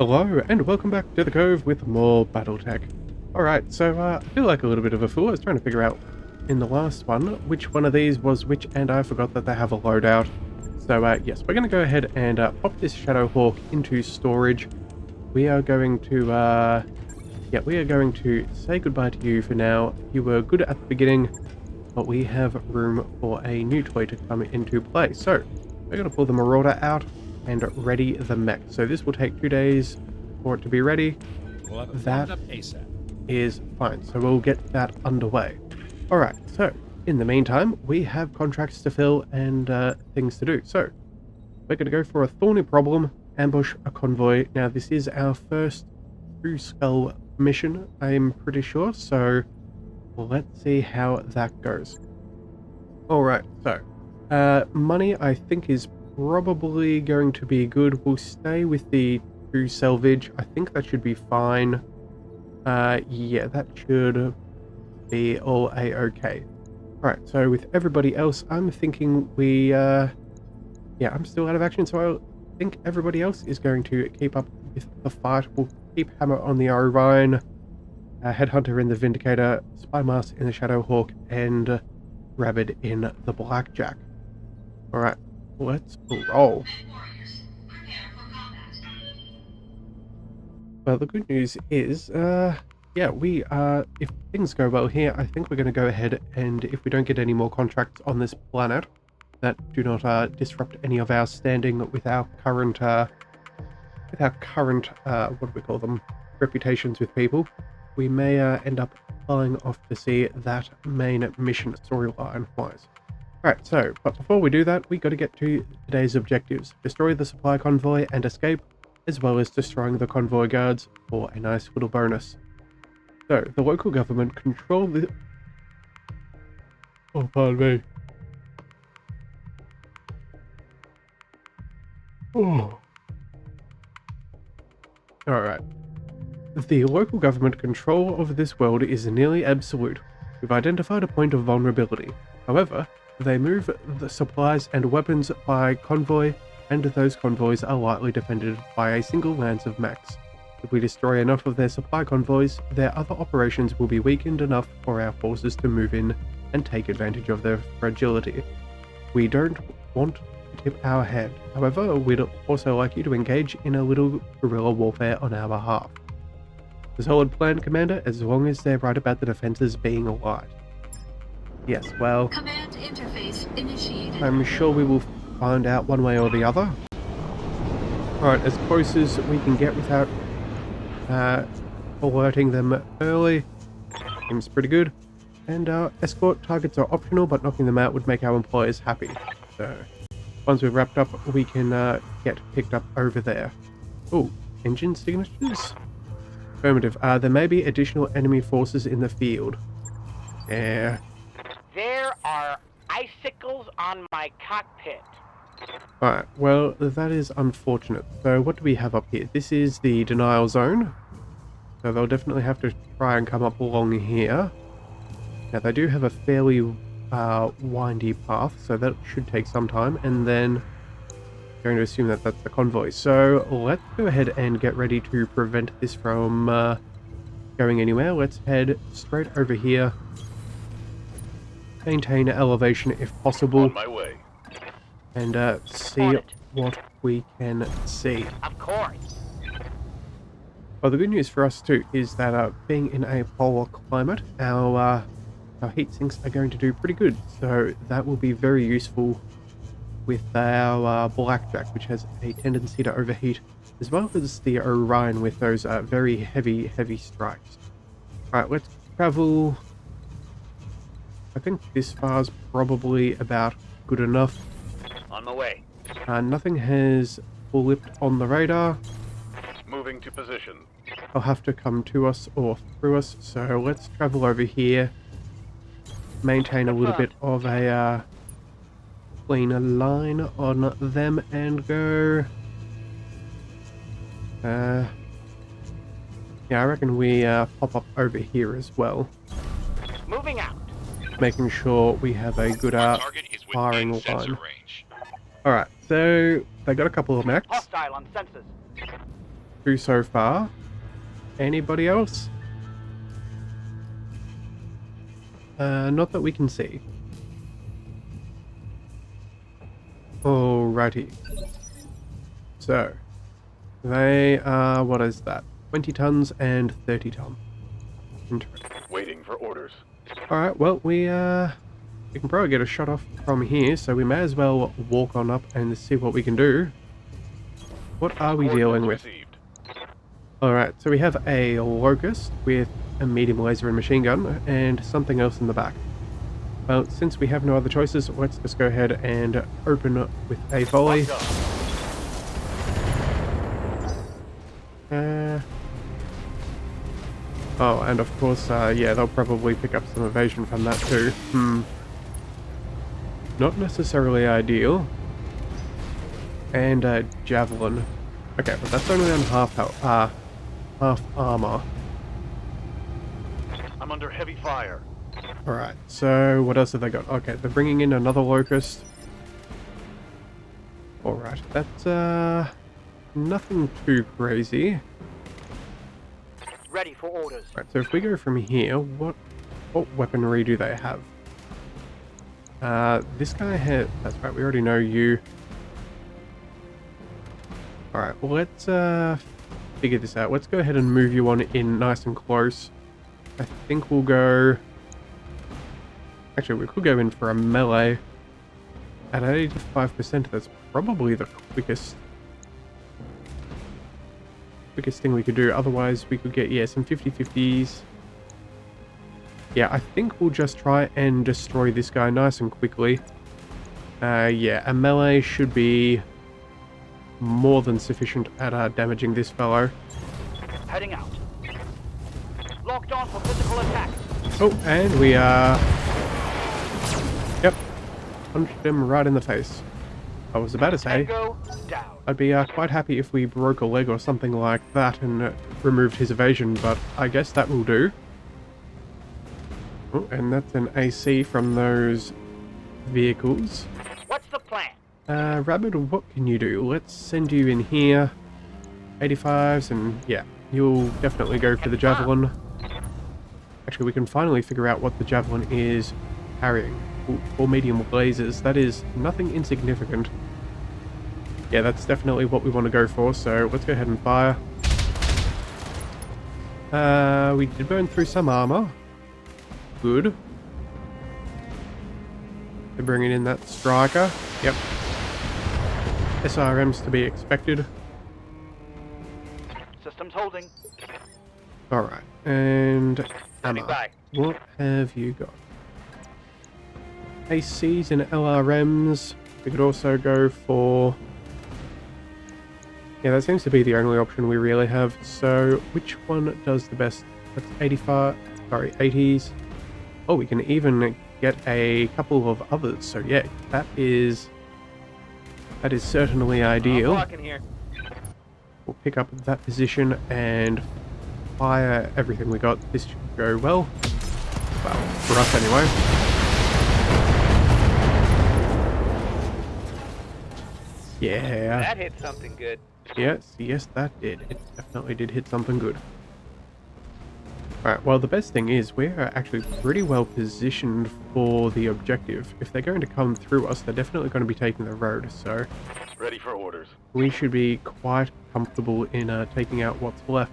Hello and welcome back to the Cove with more Battletech. Alright, so I feel like a little bit of a fool. I was trying to figure out in the last one which one of these was which, and I forgot that they have a loadout. So yes, we're going to go ahead and pop this Shadowhawk into storage. We are going to say goodbye to you for now. You were good at the beginning, but we have room for a new toy to come into play. So we're going to pull the Marauder out and ready the mech. So this will take 2 days for it to be ready. We'll have it That up ASAP. is fine. So we'll get that underway. All right. So in the meantime, we have contracts to fill and things to do. So we're going to go for a thorny problem, ambush a convoy. Now this is our first True Skull mission, I'm pretty sure. So let's see how that goes. All right. So money, I think, is probably going to be good. We'll stay with the 2 salvage. I think that should be fine. Yeah, that should be all a-okay. Alright, so with everybody else, I'm thinking we, yeah, I'm still out of action, so I think everybody else is going to keep up with the fight. We'll keep Hammer on the Orion, Headhunter in the Vindicator, Spymaster in the Shadowhawk, and Rabid in the Blackjack. Alright. Let's roll. Well, the good news is, yeah, we if things go well here, I think we're going to go ahead, and if we don't get any more contracts on this planet that do not disrupt any of our standing with our current, what do we call them, reputations with people, we may end up flying off to see that main mission storyline-wise. Alright, so, but before we do that, we got to get to today's objectives. Destroy the supply convoy and escape, as well as destroying the convoy guards for a nice little bonus. So, the local government control the... Oh, pardon me. Oh. Alright. The local government control of this world is nearly absolute. We've identified a point of vulnerability. However, they move the supplies and weapons by convoy, and those convoys are lightly defended by a single lance of mechs. If we destroy enough of their supply convoys, their other operations will be weakened enough for our forces to move in and take advantage of their fragility. We don't want to tip our hand. However, we'd also like you to engage in a little guerrilla warfare on our behalf. The solid plan, Commander, as long as they're right about the defenses being light. Yes, well, Command interface initiated. I'm sure we will find out one way or the other. Alright, as close as we can get without alerting them early. Seems pretty good. And escort targets are optional, but knocking them out would make our employers happy. So, once we've wrapped up, we can get picked up over there. Oh, engine signatures? Affirmative. There may be additional enemy forces in the field. Yeah. There are icicles on my cockpit. Alright, well, that is unfortunate. So what do we have up here? This is the denial zone. So they'll definitely have to try and come up along here. Now, they do have a fairly windy path, so that should take some time. And then I'm going to assume that that's the convoy. So let's go ahead and get ready to prevent this from going anywhere. Let's head straight over here. Maintain elevation if possible. On my way. And see what we can see. Of course. Well, the good news for us too is that being in a polar climate, our heat sinks are going to do pretty good. So that will be very useful with our Blackjack, which has a tendency to overheat, as well as the Orion with those very heavy strikes. Alright, let's travel. I think this far's probably about good enough. On my way. Nothing has flipped on the radar. Moving to position. They'll have to come to us or through us, so let's travel over here. Maintain a little bit of a cleaner line on them and go. Yeah, I reckon we pop up over here as well. Moving out. Making sure we have a good Target is firing within sensor line. range. Alright, so they got a couple of mechs. Hostile on sensors. through so far. Anybody else? Not that we can see. Alrighty. So, they are, what is that? 20 tons and 30 ton. Interesting. Waiting for orders. Alright, well, we can probably get a shot off from here, so we may as well walk on up and see what we can do. What are we dealing with? Received. Alright, so we have a Locust with a medium laser and machine gun, and something else in the back. Well, since we have no other choices, let's just go ahead and open with a volley. Oh, and of course, yeah, they'll probably pick up some evasion from that too. Not necessarily ideal. And javelin. Okay, but that's only on half health, half armor. I'm under heavy fire. Alright, so what else have they got? Okay, they're bringing in another Locust. Alright, that's nothing too crazy. Ready for orders. Right, so if we go from here, what weaponry do they have? This guy had... That's right, we already know you. Alright, well let's figure this out. Let's go ahead and move you on in nice and close. I think we'll go... Actually, we could go in for a melee. At 85%, that's probably the quickest thing we could do. Otherwise, we could get, yeah, some 50-50s. Yeah, I think we'll just try and destroy this guy nice and quickly. Yeah, a melee should be more than sufficient at damaging this fellow. Heading out. Locked on for physical attack. Oh, and we yep, punched him right in the face. I was about to say, Tango down. I'd be quite happy if we broke a leg or something like that and removed his evasion, but I guess that will do. Oh, and that's an AC from those vehicles. What's the plan? Rabbit, what can you do? Let's send you in here. 85s, and yeah, you'll definitely go for the javelin. Actually, we can finally figure out what the javelin is carrying. Or medium lasers. That is nothing insignificant. Yeah, that's definitely what we want to go for, so let's go ahead and fire. We did burn through some armor. Good. They're bringing in that striker. Yep. SRMs to be expected. Systems holding. Alright, and Standing ammo. by. What have you got? ACs and LRMs. We could also go for... Yeah, that seems to be the only option we really have. So, which one does the best? That's 85... Sorry, 80s. Oh, we can even get a couple of others. So yeah, that is certainly ideal. Here. We'll pick up that position and fire everything we got. This should go well. Well, for us anyway. Yeah. That hit something good. Yes, that did. It definitely did hit something good. Alright, well, the best thing is we're actually pretty well positioned for the objective. If they're going to come through us, they're definitely going to be taking the road, so... Ready for orders. We should be quite comfortable in taking out what's left.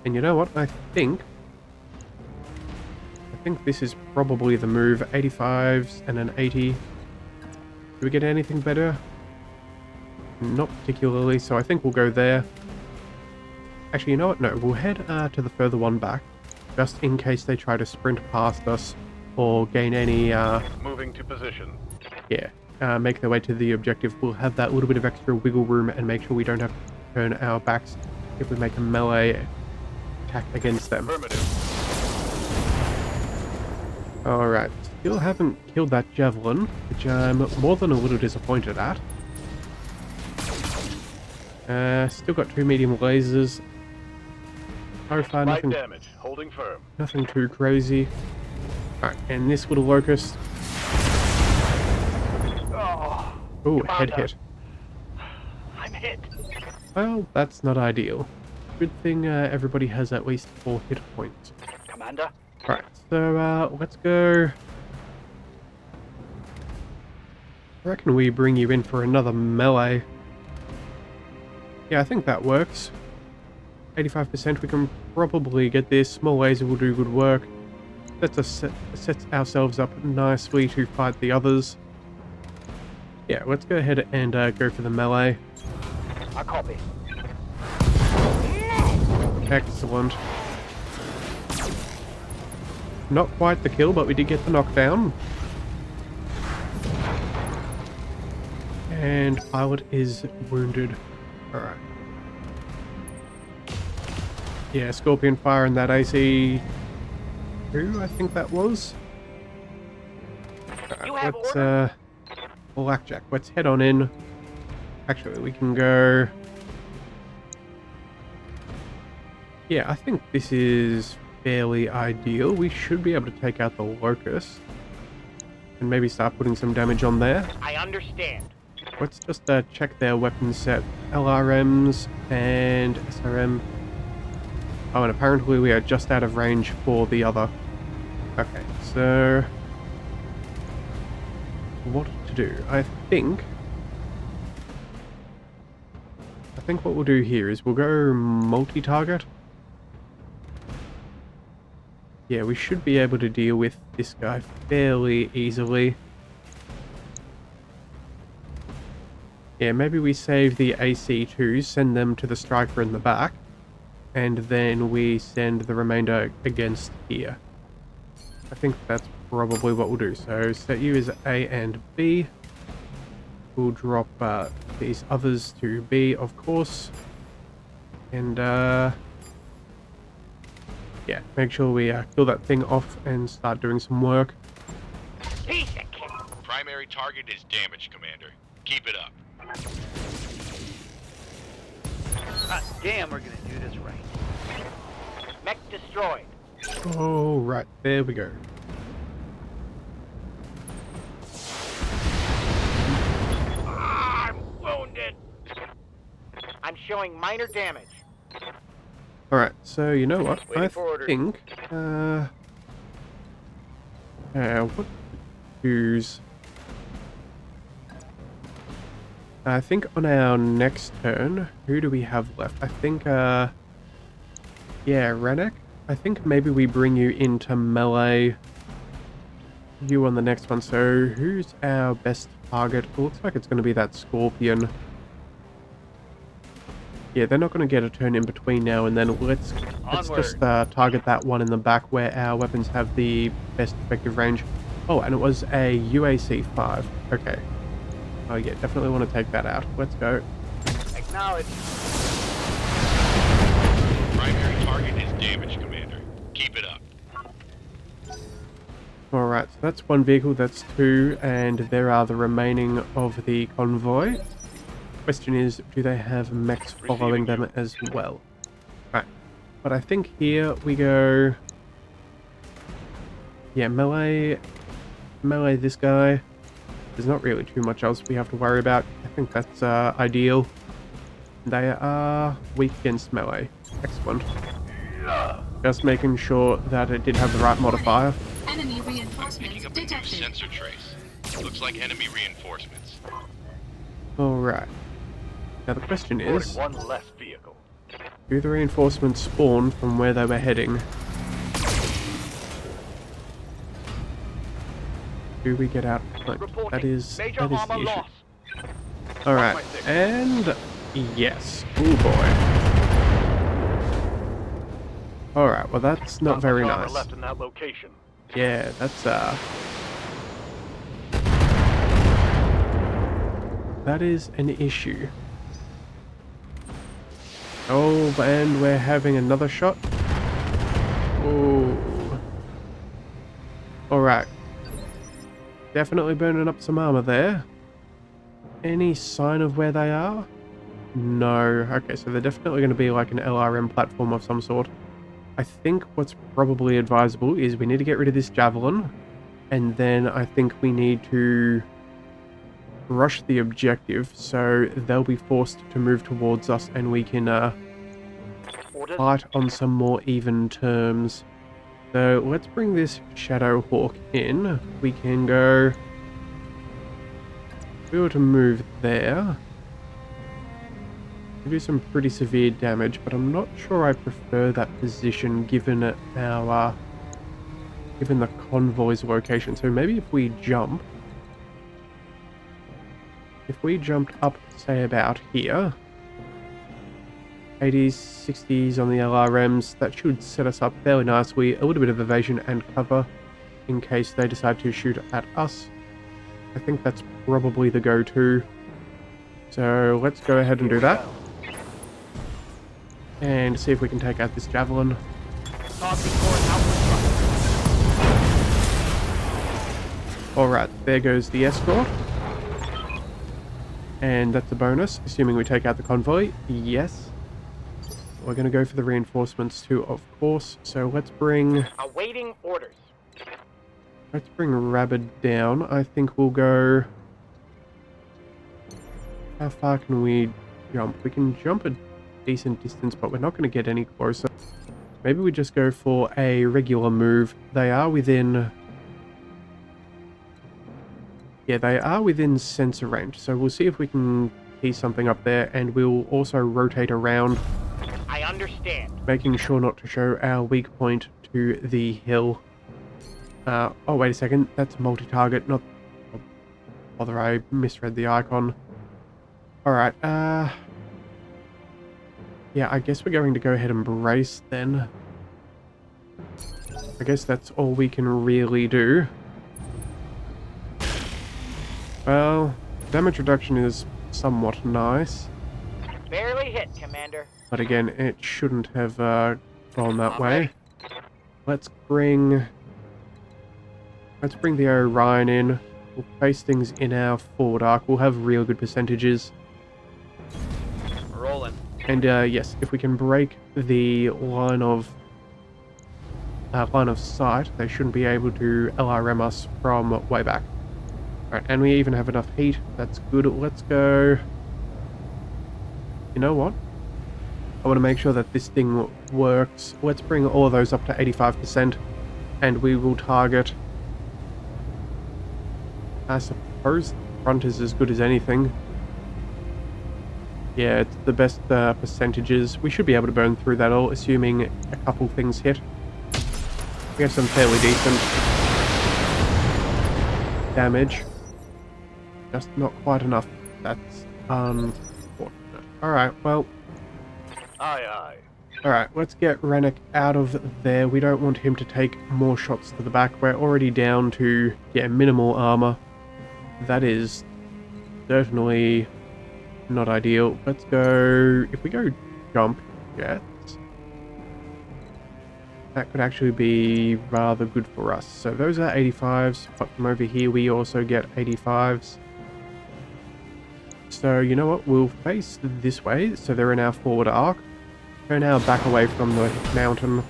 And you know what? I think this is probably the move. 85s and an 80. Do we get anything better? Not particularly, so I think we'll go there. Actually, you know what? No, we'll head to the further one back, just in case they try to sprint past us or gain any... Moving to position. Yeah, make their way to the objective. We'll have that little bit of extra wiggle room and make sure we don't have to turn our backs if we make a melee attack against them. Affirmative. Alright, still haven't killed that javelin, which I'm more than a little disappointed at. Still got 2 medium lasers. So far, Light nothing, damage. Holding firm. nothing too crazy. Alright, and this little locust. Oh, Ooh, Commander. head hit. I'm hit. Well, that's not ideal. Good thing everybody has at least 4 hit points. Commander? Right, so let's go. I reckon we bring you in for another melee. Yeah, I think that works. 85%, we can probably get this. Small laser will do good work. Sets ourselves up nicely to fight the others. Yeah, let's go ahead and go for the melee. I copy. Excellent. Not quite the kill, but we did get the knockdown. And pilot is wounded. Alright. Yeah, Scorpion fire in that AC. Who I think that was? Alright, let's Blackjack, let's head on in. Actually, we can go. Yeah, I think this is fairly ideal. We should be able to take out the Locust. And maybe start putting some damage on there. I understand. Let's just check their weapon set. LRMs and SRM. Oh, and apparently we are just out of range for the other. Okay, so what to do? I think what we'll do here is we'll go multi-target. Yeah, we should be able to deal with this guy fairly easily. Yeah, maybe we save the AC2s, send them to the striker in the back, and then we send the remainder against here. I think that's probably what we'll do. So set you as A and B. We'll drop these others to B, of course. And yeah, make sure we kill that thing off and start doing some work. Piece of cake. Primary target is damaged, Commander. Keep it up. Damn, we're gonna do this right. Mech destroyed. Oh, right, there we go. I'm wounded. I'm showing minor damage. Alright, so you know what? Waiting I for orders. think what choose? I think on our next turn, who do we have left? I think yeah, Rennek. I think maybe we bring you into melee. You on the next one. So who's our best target? It looks like it's going to be that Scorpion. Yeah, they're not going to get a turn in between now and then. Let's just target that one in the back where our weapons have the best effective range. Oh, and it was a UAC 5. Okay. Oh yeah, definitely want to take that out. Let's go. Acknowledge. Primary target is damaged, Commander. Keep it up. Alright, so that's one vehicle, that's 2, and there are the remaining of the convoy. Question is, do they have mechs following them as well? Right, but I think here we go. Yeah, melee this guy. There's not really too much else we have to worry about. I think that's ideal. They are weak against melee. Excellent. Just making sure that it did have the right modifier. Enemy Picking reinforcements up a new detected. sensor trace. Looks like enemy reinforcements. Alright. Now the question is, One less vehicle. do the reinforcements spawn from where they were heading? Do we get out? Reporting. That is the Major armor issue. loss. Alright, and yes. Oh boy. Alright, well that's not very Armor nice. left in that location. Yeah, that's that is an issue. Oh, and we're having another shot. Oh. Alright. Definitely burning up some armor there. Any sign of where they are? No. Okay, so they're definitely going to be like an LRM platform of some sort. I think what's probably advisable is we need to get rid of this javelin, and then I think we need to rush the objective so they'll be forced to move towards us and we can Orders. fight on some more even terms. So let's bring this Shadow Hawk in. We can go... If we were to move there, we do some pretty severe damage, but I'm not sure I prefer that position given our given the convoy's location. So maybe if we jumped up, say about here, 80s, 60s on the LRMs, that should set us up fairly nicely. A little bit of evasion and cover in case they decide to shoot at us. I think that's probably the go-to. So let's go ahead and do that. And see if we can take out this javelin. Alright, there goes the escort. And that's a bonus, assuming we take out the convoy. Yes. We're going to go for the reinforcements too, of course. So let's bring... Awaiting orders. Let's bring Rabid down. I think we'll go... How far can we jump? We can jump a decent distance, but we're not going to get any closer. Maybe we just go for a regular move. They are within... Yeah, they are within sensor range, so we'll see if we can see something up there, and we'll also rotate around. I understand. Making sure not to show our weak point to the hill. Oh, wait a second. That's multi-target, not... Oh, bother, I misread the icon. Alright, yeah, I guess we're going to go ahead and brace then. I guess that's all we can really do. Well, damage reduction is somewhat nice. Barely hit, Commander. But again, it shouldn't have gone that way. Let's bring the Orion in. We'll place things in our forward arc. We'll have real good percentages. Rolling. And yes, if we can break the line of sight, they shouldn't be able to LRM us from way back. Alright, and we even have enough heat. That's good. Let's go... You know what? I want to make sure that this thing works. Let's bring all of those up to 85%, and we will target... I suppose the front is as good as anything. Yeah, it's the best percentages. We should be able to burn through that all, assuming a couple things hit. We have some fairly decent damage. Just not quite enough. That's unfortunate. Alright, well... Aye, aye. Alright, let's get Rennick out of there. We don't want him to take more shots to the back. We're already down to, yeah, minimal armor. That is certainly not ideal. Let's go... If we go jump jets, that could actually be rather good for us. So those are 85s, but from over here we also get 85s. So you know what, we'll face this way, so they're in our forward arc. Turn our back away from the mountain.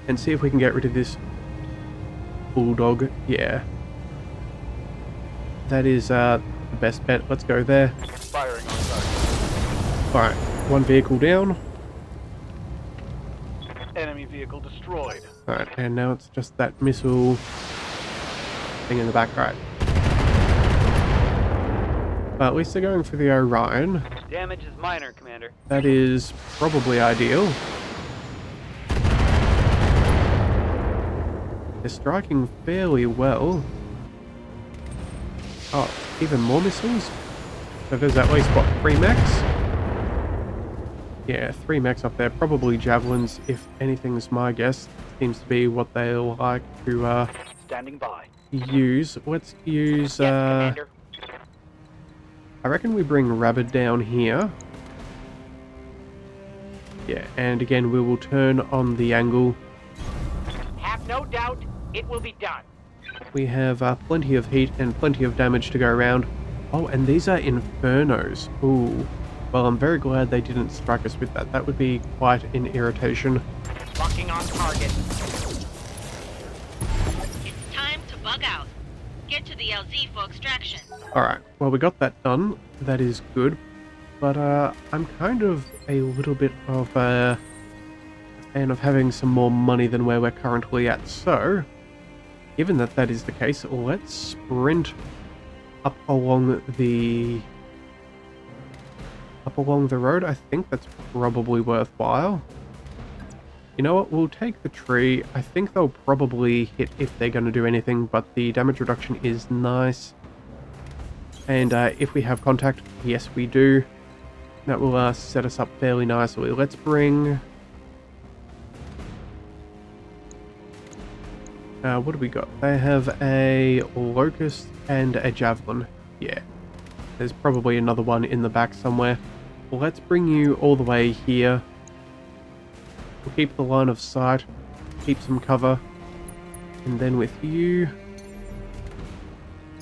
And see if we can get rid of this bulldog. Yeah. That is the best bet. Let's go there. Firing on sight. Alright, one vehicle down. Enemy vehicle destroyed. Alright, and now it's just that missile thing in the back. Right. At least they're going for the Orion. Damage is minor, Commander. That is probably ideal. They're striking fairly well. Oh, even more missiles? So there's at least, what, 3 mechs? Yeah, 3 mechs up there. Probably javelins, if anything's my guess. Seems to be what they'll like to Standing by. use. Let's use... Yes, Commander. I reckon we bring Rabid down here. Yeah, and again, we will turn on the angle. Have no doubt it will be done. We have plenty of heat and plenty of damage to go around. Oh, and these are Infernos. Ooh. Well, I'm very glad they didn't strike us with that. That would be quite an irritation. Locking on target. It's time to bug out. Get to the LZ for extraction. Alright, well, we got that done. That is good. But I'm kind of a little bit of a fan of having some more money than where we're currently at. So, given that that is the case, let's sprint up along the road. I think that's probably worthwhile. You know what? We'll take the tree. I think they'll probably hit if they're going to do anything, but the damage reduction is nice. And if we have contact, yes, we do. That will set us up fairly nicely. Let's bring... what do we got? They have a locust and a javelin. Yeah. There's probably another one in the back somewhere. Well, let's bring you all the way here. We'll keep the line of sight. Keep some cover. And then with you...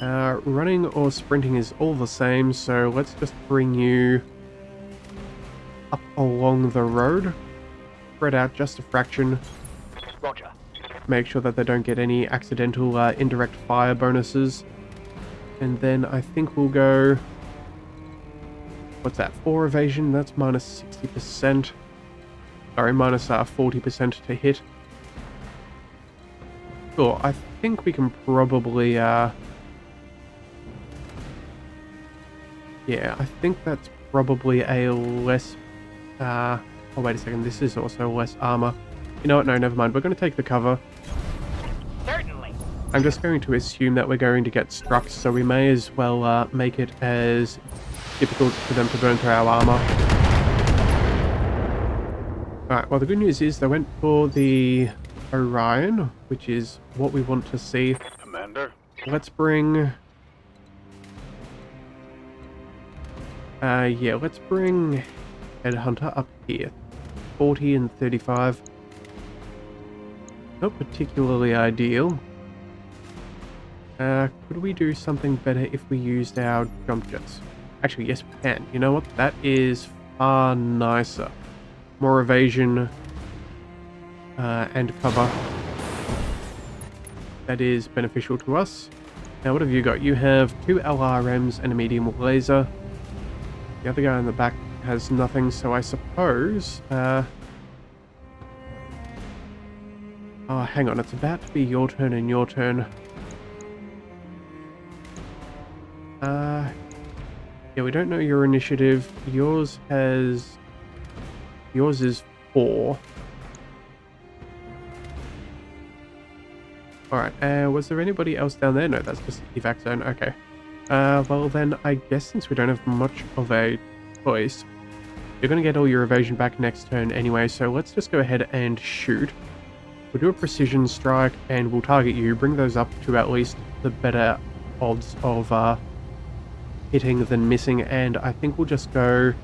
running or sprinting is all the same, so let's just bring you up along the road. Spread out just a fraction. Roger. Make sure that they don't get any accidental indirect fire bonuses. And then I think we'll go... What's that? 4 evasion? That's minus 60%. Sorry, minus 40% to hit. Sure, I think we can probably... Yeah, I think that's probably a less... oh, wait a second. This is also less armor. You know what? No, never mind. We're going to take the cover. Certainly. I'm just going to assume that we're going to get struck, so we may as well make it as difficult for them to burn through our armor. Alright, well the good news is they went for the Orion, which is what we want to see. Commander. Let's bring... yeah, let's bring Headhunter up here. 40 and 35. Not particularly ideal. Could we do something better if we used our jump jets? Actually, yes we can. You know what? That is far nicer. More evasion and cover. That is beneficial to us. Now what have you got? You have 2 LRMs and a medium laser. The other guy in the back has nothing, so I suppose... oh, hang on. It's about to be your turn and your turn. Yeah, we don't know your initiative. Yours is 4. Alright, was there anybody else down there? No, that's just the evac zone. Okay. Well then, I guess since we don't have much of a choice, you're going to get all your evasion back next turn anyway, so let's just go ahead and shoot. We'll do a precision strike, and we'll target you, bring those up to at least the better odds of hitting than missing, and I think we'll just go...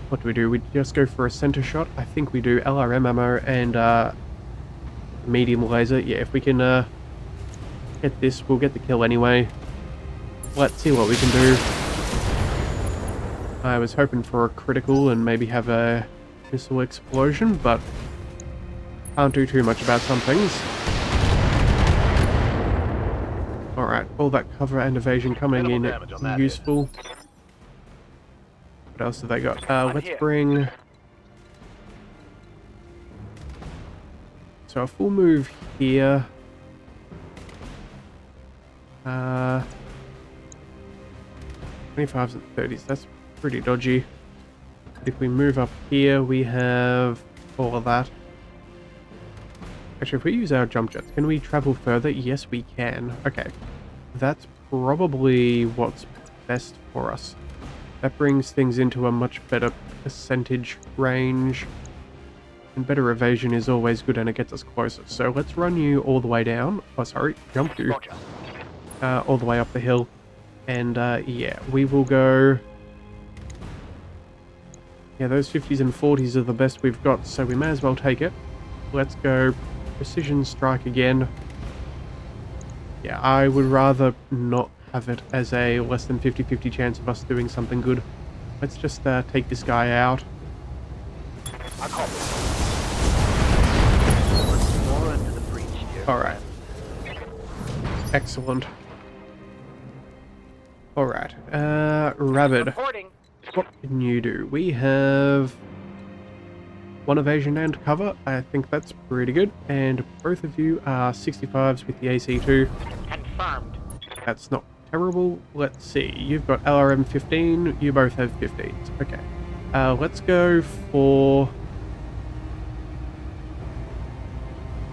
What do we do? We just go for a center shot? I think we do. LRM ammo and medium laser. Yeah, if we can get this, we'll get the kill anyway. Let's see what we can do. I was hoping for a critical and maybe have a missile explosion, but can't do too much about some things. Alright, all that cover and evasion coming Minimal in damage on that useful. What else have they got? Let's here. bring... So a full move here. 25s and 30s, that's pretty dodgy. If we move up here, we have all of that. Actually, if we use our jump jets, can we travel further? Yes, we can. Okay. That's probably what's best for us. That brings things into a much better percentage range. And better evasion is always good and it gets us closer. So let's run you all the way down. Oh, sorry. Jump you. Roger. All the way up the hill. And yeah, we will go... Yeah, those 50s and 40s are the best we've got, so we may as well take it. Let's go precision strike again. Yeah, I would rather not have it as a less than 50-50 chance of us doing something good. Let's just take this guy out. I call it. More into the breach, dear. Alright. Excellent. Alright, Rabbit, Reporting. what can you do? We have one evasion and cover. I think that's pretty good. And both of you are 65s with the AC2. Confirmed. That's not terrible. Let's see. You've got LRM 15. You both have 15s. Okay. Let's go for...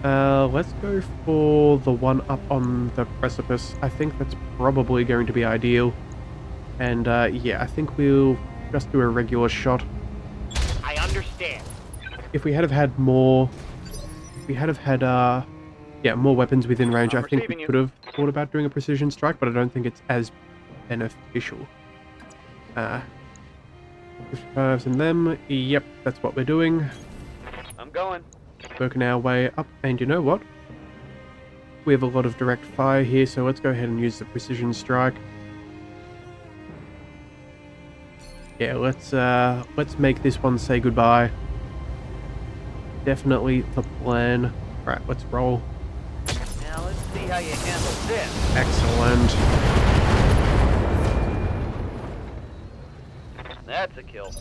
let's go for the one up on the precipice. I think that's probably going to be ideal. And, yeah, I think we'll just do a regular shot. I understand. If we had more... If we had, yeah, more weapons within range, I'm I think receiving we you. could have thought about doing a precision strike, but I don't think it's as beneficial. 55s and them. Yep, that's what we're doing. I'm going. Working our way up, and you know what? We have a lot of direct fire here, so let's go ahead and use the precision strike. Yeah, let's make this one say goodbye. Definitely the plan. Right, let's roll. Now let's see how you handle this. Excellent. That's a kill.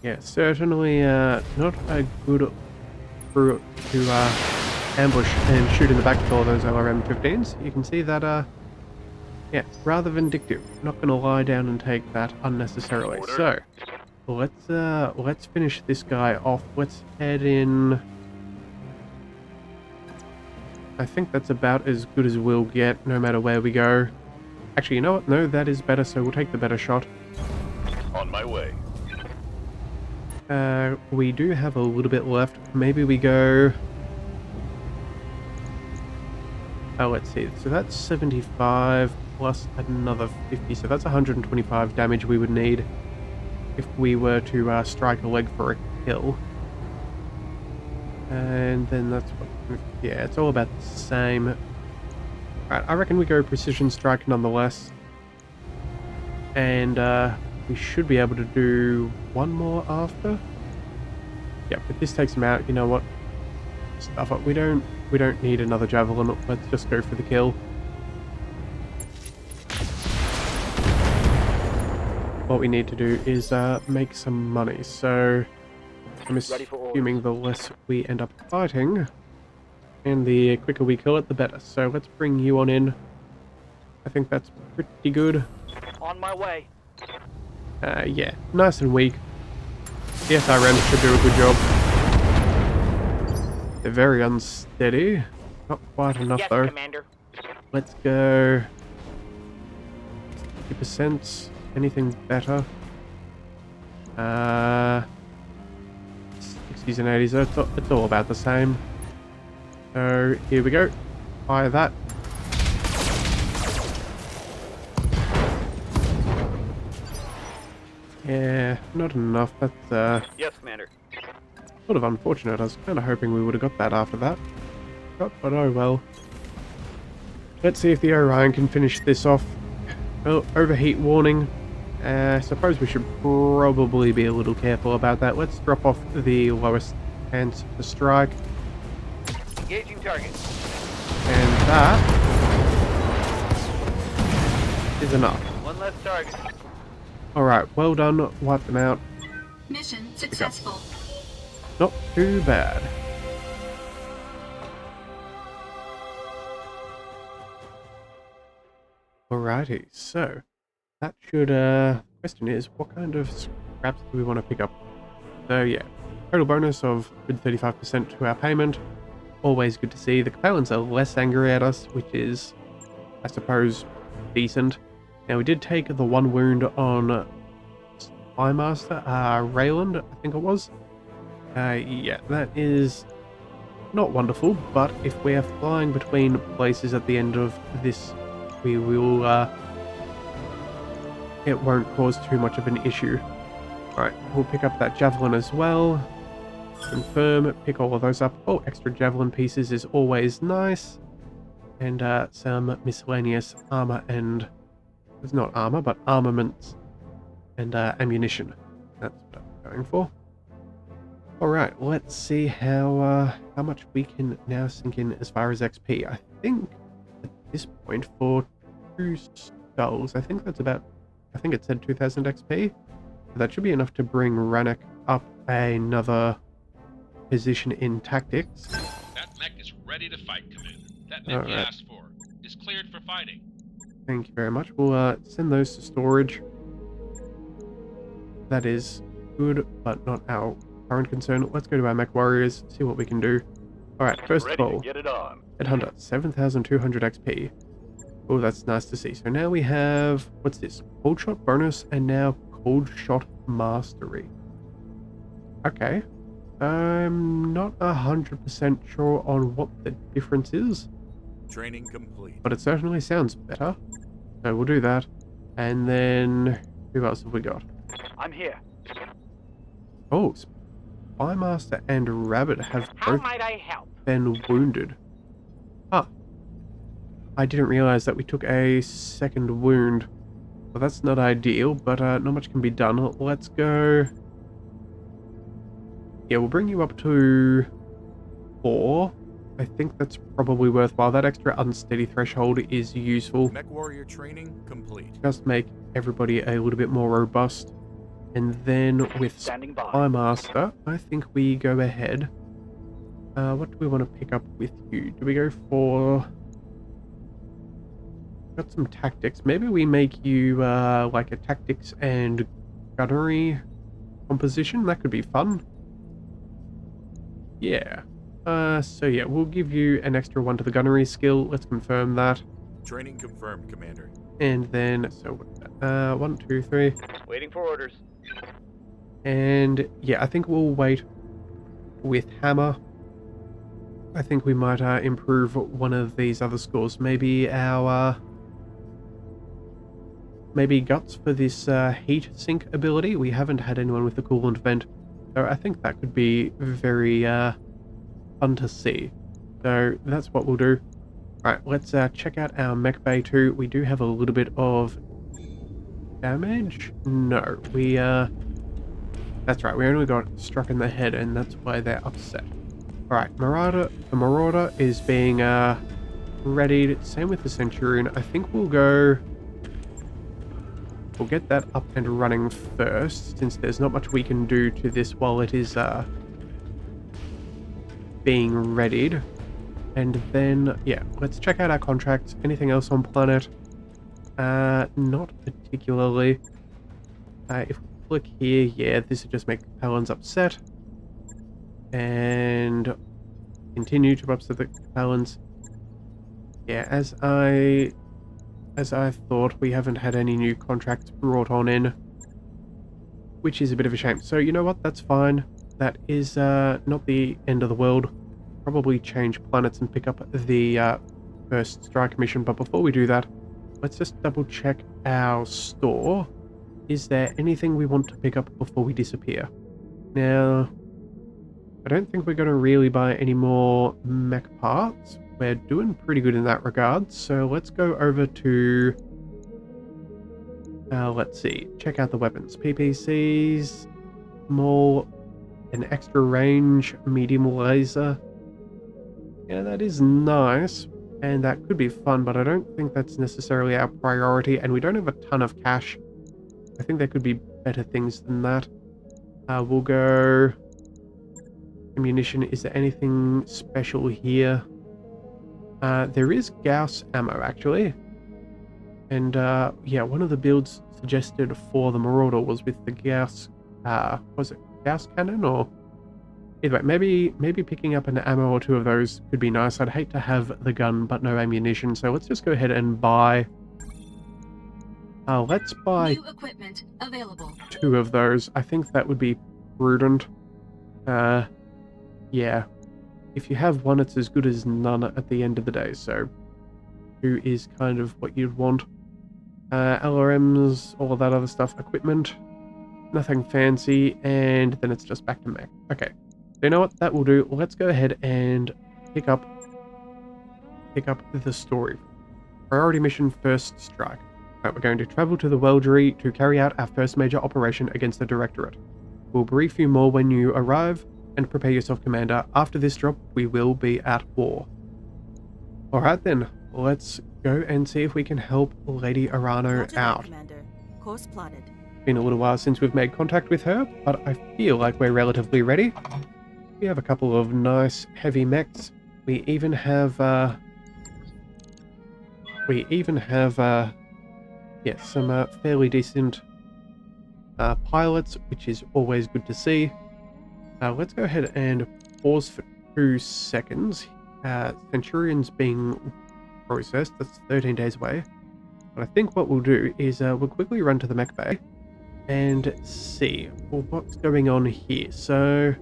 Yeah, certainly not a good route to ambush and shoot in the back with all those LRM-15s. You can see that, yeah, rather vindictive. Not going to lie down and take that unnecessarily. Order. So, let's finish this guy off. Let's head in. I think that's about as good as we'll get, no matter where we go. Actually, you know what? No, that is better, so we'll take the better shot. On my way. We do have a little bit left. Maybe we go... Oh, let's see. So that's 75 plus another 50. So that's 125 damage we would need if we were to strike a leg for a kill. And then that's what... Yeah, it's all about the same. Right, I reckon we go precision strike nonetheless. And we should be able to do one more after. Yeah, but this takes him out. You know what? Stuff up. We don't need another javelin. Let's just go for the kill. What we need to do is make some money. So I'm assuming the less we end up fighting, and the quicker we kill it, the better. So let's bring you on in. I think that's pretty good. On my way. Yeah, nice and weak. The SRM should do a good job. They're very unsteady. Not quite enough Yes, though. Commander. Let's go 50%. Anything better? 60s and 80s. It's all about the same. So here we go. Fire that. Yeah, not enough. That's Yes, Commander. sort of unfortunate. I was kind of hoping we would have got that after that. But oh well. Let's see if the Orion can finish this off. Well, overheat warning. I suppose we should probably be a little careful about that. Let's drop off the lowest chance to strike. Engaging target. And that is enough. One less target. Alright, well done. Wipe them out. Mission successful. Not too bad. Alrighty, so that should, question is, what kind of scraps do we want to pick up? So yeah, total bonus of 35% to our payment. Always good to see. The Capellans are less angry at us, which is, I suppose, decent. Now we did take the one wound on Spymaster, Rayland, I think it was. Yeah, that is not wonderful, but if we are flying between places at the end of this, we will, it won't cause too much of an issue. Alright, we'll pick up that javelin as well. Confirm, pick all of those up. Oh, extra javelin pieces is always nice. And some miscellaneous armor and... It's not armor, but armaments and ammunition. That's what I'm going for. Alright, let's see how much we can now sink in as far as XP. I think at this point for 2 skulls. I think that's about, I think it said 2000 XP. That should be enough to bring Rannoch up another position in tactics. That mech is ready to fight, Commander. That mech you Alright. asked for is cleared for fighting. Thank you very much. We'll send those to storage. That is good, but not our current concern. Let's go to our MechWarriors, see what we can do. Alright, first of Ready to all, get it on. Headhunter, 7,200 XP. Oh, that's nice to see. So now we have, what's this? Cold Shot bonus and now Cold Shot Mastery. Okay. I'm not 100% sure on what the difference is, Training complete. but it certainly sounds better. So we'll do that. And then, who else have we got? I'm here. Oh, Spymaster and Rabbit have How both might I help? been wounded. Ah. I didn't realize that we took a second wound. Well, that's not ideal, but not much can be done. Let's go... Yeah, we'll bring you up to 4. I think that's probably worthwhile. That extra unsteady threshold is useful. MechWarrior training complete. Just make everybody a little bit more robust. And then with Standing by. Spymaster, I think we go ahead. What do we want to pick up with you? Do we go for... Got some tactics. Maybe we make you like a tactics and gunnery composition. That could be fun. Yeah. So yeah, we'll give you an extra 1 to the gunnery skill. Let's confirm that. Training confirmed, Commander. And then, so what's that? 1, 2, 3. Waiting for orders. And yeah, I think we'll wait with Hammer. I think we might improve one of these other scores. Maybe our... maybe Guts for this heat sink ability. We haven't had anyone with the coolant vent. So I think that could be very fun to see. So that's what we'll do. Alright, let's check out our mech bay too. We do have a little bit of damage. No, we that's right, we only got struck in the head and that's why they're upset. Alright, the Marauder is being readied. Same with the Centurion. I think we'll get that up and running first, since there's not much we can do to this while it is being readied. And then, yeah, let's check out our contracts. Anything else on planet? Not particularly. If we click here, yeah, this would just make Capellans upset. And continue to upset the Capellans. Yeah, as I thought, we haven't had any new contracts brought on in, which is a bit of a shame. So you know what, that's fine. That is not the end of the world. Probably change planets and pick up the first strike mission, but before we do that, let's just double check our store. Is there anything we want to pick up before we disappear? Now, I don't think we're going to really buy any more mech parts. We're doing pretty good in that regard, so let's go over to... let's see, check out the weapons. PPCs, small, an extra range, medium laser. Yeah, that is nice, and that could be fun, but I don't think that's necessarily our priority, and we don't have a ton of cash. I think there could be better things than that. We'll go... Ammunition, is there anything special here? There is Gauss ammo, actually. And, yeah, one of the builds suggested for the Marauder was with the Gauss... was it Gauss cannon, or... Either way, maybe picking up an ammo or 2 of those could be nice. I'd hate to have the gun but no ammunition, so let's just go ahead and buy... let's buy New equipment available. 2 of those. I think that would be prudent. Yeah. If you have one, it's as good as none at the end of the day, so 2 is kind of what you'd want. LRMs, all of that other stuff, equipment, nothing fancy, and then it's just back to mech. Okay, so you know what, that will do. Let's go ahead and pick up the story. Priority mission, first strike. Right, we're going to travel to the Welgery to carry out our first major operation against the Directorate. We'll brief you more when you arrive, and prepare yourself, Commander. After this drop, we will be at war. Alright then, let's go and see if we can help Lady Arano Roger that, out. Commander. Course plotted. Been a little while since we've made contact with her, but I feel like we're relatively ready. We have a couple of nice heavy mechs. We even have some fairly decent pilots, which is always good to see. Let's go ahead and pause for 2 seconds. Centurion's being processed. That's 13 days away. But I think what we'll do is we'll quickly run to the mech bay and see what's going on here. So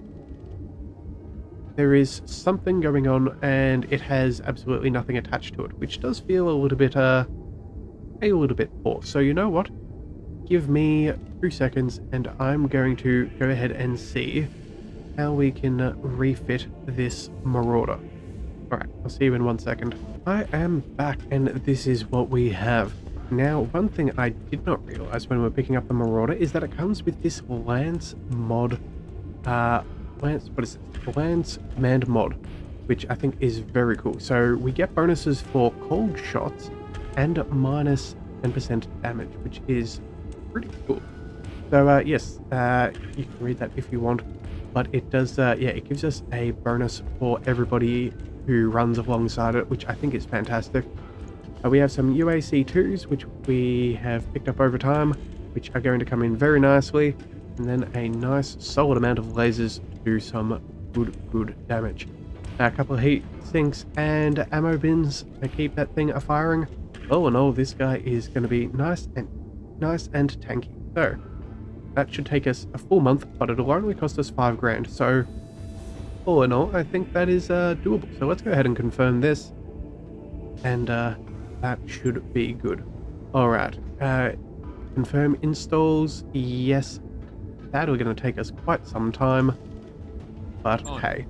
there is something going on, and it has absolutely nothing attached to it, which does feel a little bit poor. So you know what? Give me 2 seconds, and I'm going to go ahead and see how we can refit this Marauder. Alright, I'll see you in 1 second. I am back, and this is what we have. Now, one thing I did not realize when we were picking up the Marauder is that it comes with this Lance mod, Lance Command mod, which I think is very cool. So we get bonuses for cold shots and minus 10% damage, which is pretty cool. So yes, you can read that if you want, but it does, it gives us a bonus for everybody who runs alongside it, which I think is fantastic. We have some UAC2s, which we have picked up over time, which are going to come in very nicely, and then a nice solid amount of lasers to do some good damage. A couple of heat sinks and ammo bins to keep that thing a-firing. Oh, and this guy is going to be nice and tanky. So that should take us a full month, but it'll only cost us 5 grand. So all in all, I think that is doable. So let's go ahead and confirm this, and that should be good. All right, confirm installs. Yes, that are going to take us quite some time, but hey,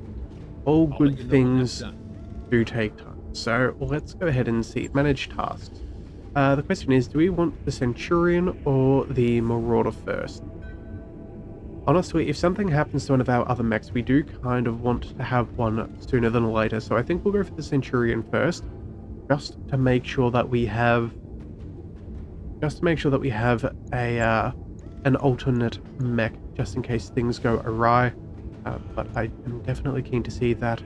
all good things do take time. So let's go ahead and see. Manage tasks. The question is, do we want the Centurion or the Marauder first? Honestly, if something happens to one of our other mechs, we do kind of want to have one sooner than later. So I think we'll go for the Centurion first, just to make sure that we have a an alternate mech, just in case things go awry. But I am definitely keen to see that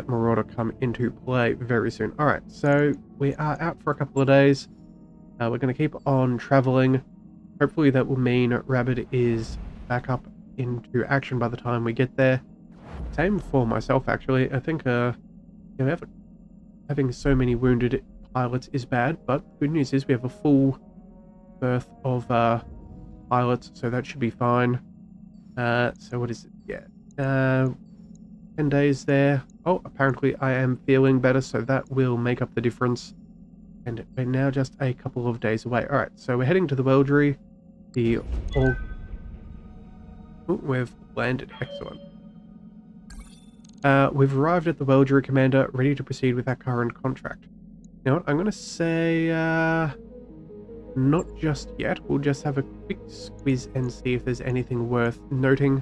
Marauder come into play very soon. All right, so we are out for a couple of days. We're going to keep on traveling. Hopefully that will mean Rabbit is back up into action by the time we get there. Same for myself, actually. I think having so many wounded pilots is bad, but good news is we have a full berth of pilots, so that should be fine. So what is it? Yeah, 10 days there. Oh, apparently I am feeling better, so that will make up the difference. And we're now just a couple of days away. All right, so we're heading to the Welgery. We've landed. Excellent. We've arrived at the Welgery, Commander, ready to proceed with our current contract. You know what? I'm going to say not just yet. We'll just have a quick squeeze and see if there's anything worth noting.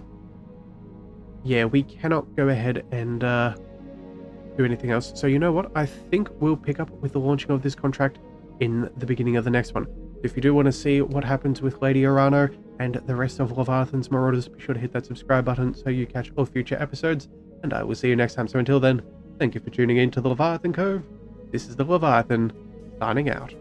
Yeah, we cannot go ahead and do anything else. So you know what? I think we'll pick up with the launching of this contract in the beginning of the next one. If you do want to see what happens with Lady Arano and the rest of Leviathan's Marauders, be sure to hit that subscribe button so you catch all future episodes, and I will see you next time. So until then, thank you for tuning in to the Leviathan Cove. This is the Leviathan, signing out.